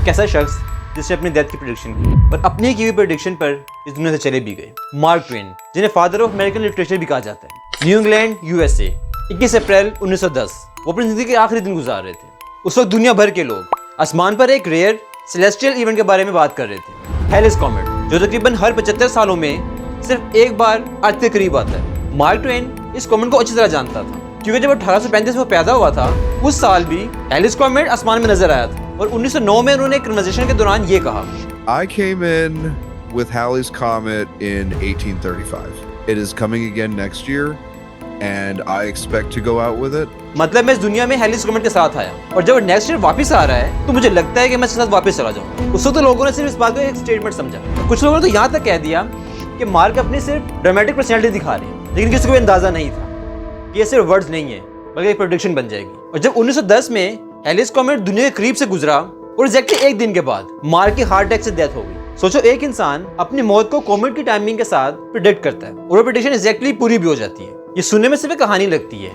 एक ऐसा शख्स जिसने अपनी डेथ की प्रेडिक्शन की और अपनी की हुई प्रेडिक्शन पर इस दुनिया से चले भी गए। मार्क ट्वेन, जिन्हें फादर ऑफ अमेरिकन लिटरेचर भी कहा जाता है। न्यू इंग्लैंड, यूएसए, 21 अप्रैल 1910 वो अपनी जिंदगी के आखिरी दिन गुजार रहे थे। उस वक्त दुनिया भर के लोग आसमान पर एक रेयर सेलेस्टियल इवेंट के बारे में बात कर रहे थे, हेलिस कॉमेट, जो तकरीबन हर 75 सालों में सिर्फ एक बार अर्थ के करीब आता है। मार्क ट्वेन इस कॉमेट को अच्छी तरह जानता था, क्योंकि जब 1835 में वो पैदा हुआ था, उस साल भी हेलिस कॉमेट आसमान में नजर आया था और 1909 में उन्होंने एक कन्वर्सेशन के दौरान ये कहा, I came in with Halley's Comet in 1835. It is coming again next year and I expect to go out with it. मतलब मैं इस दुनिया में हेलिस कॉमेट के साथ आया और जब नेक्स्ट ईयर वापस आ रहा है तो मुझे लगता है कि मैं इसके साथ वापस चला जाऊँ। उस वक्त तो लोगों ने सिर्फ इस बात को एक स्टेटमेंट समझा। कुछ लोगों ने तो यहाँ तक कह दिया कि मार्क अपनी सिर्फ ड्रामेटिक पर्सनैलिटी दिखा रहे हैं, लेकिन किसी को भी अंदाजा नहीं था कि ये सिर्फ वर्ड्स नहीं है बल्कि एक प्रेडिक्शन बन जाएगी। और जब 1910 में हेलिस कॉमेट दुनिया के करीब से गुजरा और एग्जैक्टली एक दिन के बाद मार्क की हार्ट अटैक से डेथ हो गई। सोचो, एक इंसान अपनी मौत को कॉमेट की टाइमिंग के साथ प्रेडिक्ट करता है और वो प्रेडिक्शन एग्जैक्टली पूरी भी हो जाती है। ये सुनने में सिर्फ एक कहानी लगती है,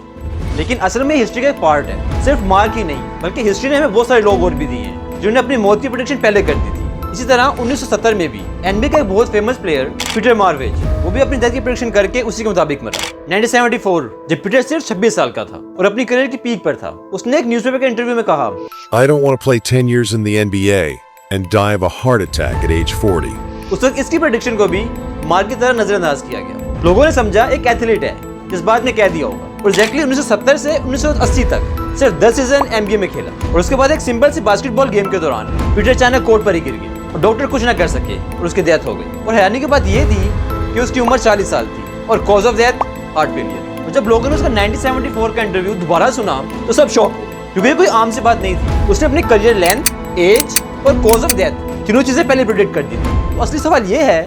लेकिन असल में हिस्ट्री का एक पार्ट है। सिर्फ मार्क ही नहीं बल्कि हिस्ट्री ने हमें बहुत सारे लोग और भी दिए हैं जिन्होंने अपनी मौत की प्रेडिक्शन पहले कर दी थी। इसी तरह 1970 में भी एनबीए का एक बहुत फेमस प्लेयर पीटर मार्वेज, वो भी अपनी डेथ की प्रेडिक्शन करके उसी के मुताबिक मरा। 1974 जब पीटर सिर्फ 26 साल का था और अपनी करियर की पीक पर था, उसने एक न्यूज़पेपर के इंटरव्यू में कहा, I don't want to play 10 years in the NBA and die of a heart attack at age 40. उस वक्त इसकी प्रेडिक्शन को भी मार्क की तरह नजरअंदाज किया गया। लोगों ने समझा एक एथलीट है, इस बात ने कह दिया होगा। और एग्जैक्टली 1970 से 1980 तक सिर्फ 10 सीजन एनबीए में खेला और उसके बाद एक सिंपल सी बास्केटबॉल गेम के दौरान पीटर अचानक कोर्ट पर ही गिर गया और डॉक्टर कुछ ना कर सके और उसकी डेथ हो गई। और हैरानी की बात यह थी कि उसकी उम्र 40 साल थी और cause of death heart failure. और जब लोगों ने उसका 1974 का इंटरव्यू दोबारा सुना तो सब शॉक हो, क्योंकि ये कोई आम सी बात नहीं थी। उसने अपनी करियर लेंथ, एज और कॉज ऑफ डेथ तीनों चीजें पहले प्रेडिक्ट कर दी थी। तो असली सवाल ये है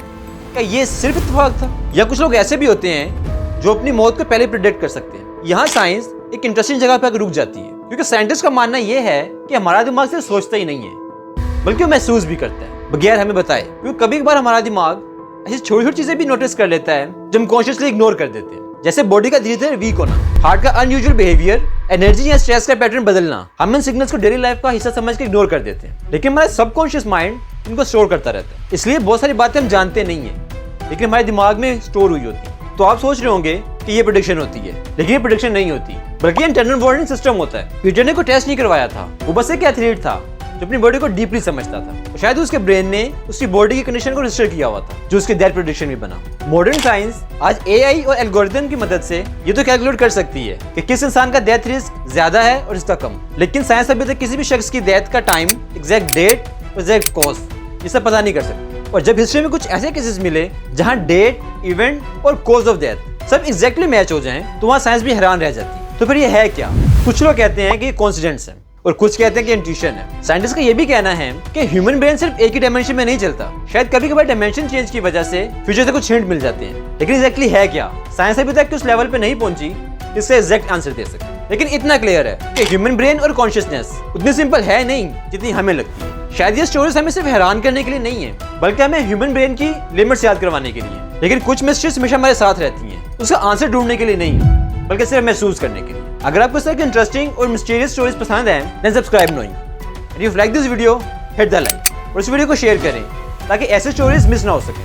कि ये सिर्फ इत्तेफाक था या कुछ लोग ऐसे भी होते हैं जो अपनी मौत को पहले प्रेडिक्ट कर सकते हैं। यहाँ साइंस एक इंटरेस्टिंग जगह पर रुक जाती है, क्योंकि साइंटिस्ट का मानना यह है कि हमारा दिमाग सिर्फ सोचता ही नहीं है बल्कि वो महसूस भी करता है बगैर हमें बताए। क्योंकि कभी कभार हमारा दिमाग ऐसी छोटी छोटी चीजें भी नोटिस कर लेता है जो हम कॉन्शियसली इग्नोर कर देते हैं, जैसे बॉडी का धीरे धीरे वीक होना, हार्ट का अनयूजुअल बिहेवियर, एनर्जी या स्ट्रेस का पैटर्न बदलना। हम इन सिग्नल्स को डेली लाइफ का हिस्सा समझ के इग्नोर कर देते हैं, लेकिन हमारा सबकॉन्शियस माइंड इनको स्टोर करता रहता है। इसलिए बहुत सारी बातें हम जानते नहीं है लेकिन हमारे दिमाग में स्टोर हुई होती है। तो आप सोच रहे होंगे कि ये प्रेडिक्शन होती है, लेकिन ये प्रेडिक्शन नहीं होती बल्कि इंटरनल वार्निंग सिस्टम होता है। पीटर ने कोई टेस्ट नहीं करवाया था, वो बस एक एथलीट था जो अपनी बॉडी को डीपली समझता था और शायद उसके ब्रेन ने उसकी बॉडी की कंडीशन को रजिस्टर किया हुआ था, जो उसके डेथ प्रेडिक्शन भी बना। मॉडर्न साइंस आज एआई और एल्गोरिथम की मदद से ये तो कैलकुलेट कर सकती है कि किस इंसान का डेथ रिस्क ज्यादा है और इसका कम, लेकिन साइंस अभी तक किसी भी शख्स की डेथ का टाइम, एग्जैक्ट डेट और एग्जैक्ट कॉज ये सब पता नहीं कर सकती। और जब हिस्ट्री में कुछ ऐसे केसेस मिले जहां डेट, इवेंट और कॉज ऑफ डेथ सब एग्जैक्टली मैच हो जाएं, तो वहां साइंस भी हैरान रह जाती है। तो फिर ये है क्या? कुछ लोग कहते हैं कि ये कोइंसिडेंस है और कुछ कहते हैं कि इंट्यूशन है। साइंटिस्ट का ये भी कहना है कि ह्यूमन ब्रेन सिर्फ एक ही डायमेंशन में नहीं चलता, शायद कभी कभार डायमेंशन चेंज की वजह से फ्यूचर से कुछ हिंट मिल जाते हैं, लेकिन एग्जैक्टली है क्या साइंस अभी तक उस लेवल पे नहीं पहुंची इससे एग्जैक्ट आंसर दे सके। लेकिन इतना क्लियर है कि ह्यूमन ब्रेन और कॉन्शियसनेस उतनी सिंपल है नहीं जितनी हमें लगती है। शायद ये स्टोरीज हमें सिर्फ हैरान करने के लिए नहीं है बल्कि हमें ह्यूमन ब्रेन की लिमिट्स याद करवाने के लिए। लेकिन कुछ मिस्ट्रीज हमेशा हमारे साथ रहती हैं, उसका आंसर ढूंढने के लिए नहीं बल्कि सिर्फ महसूस करने के लिए। अगर आपको इस तरह की इंटरेस्टिंग और मिस्टीरियस स्टोरीज पसंद हैं, then subscribe knowing. If you like this video, hit the like और इस वीडियो को शेयर करें ताकि ऐसे स्टोरीज मिस ना हो सके।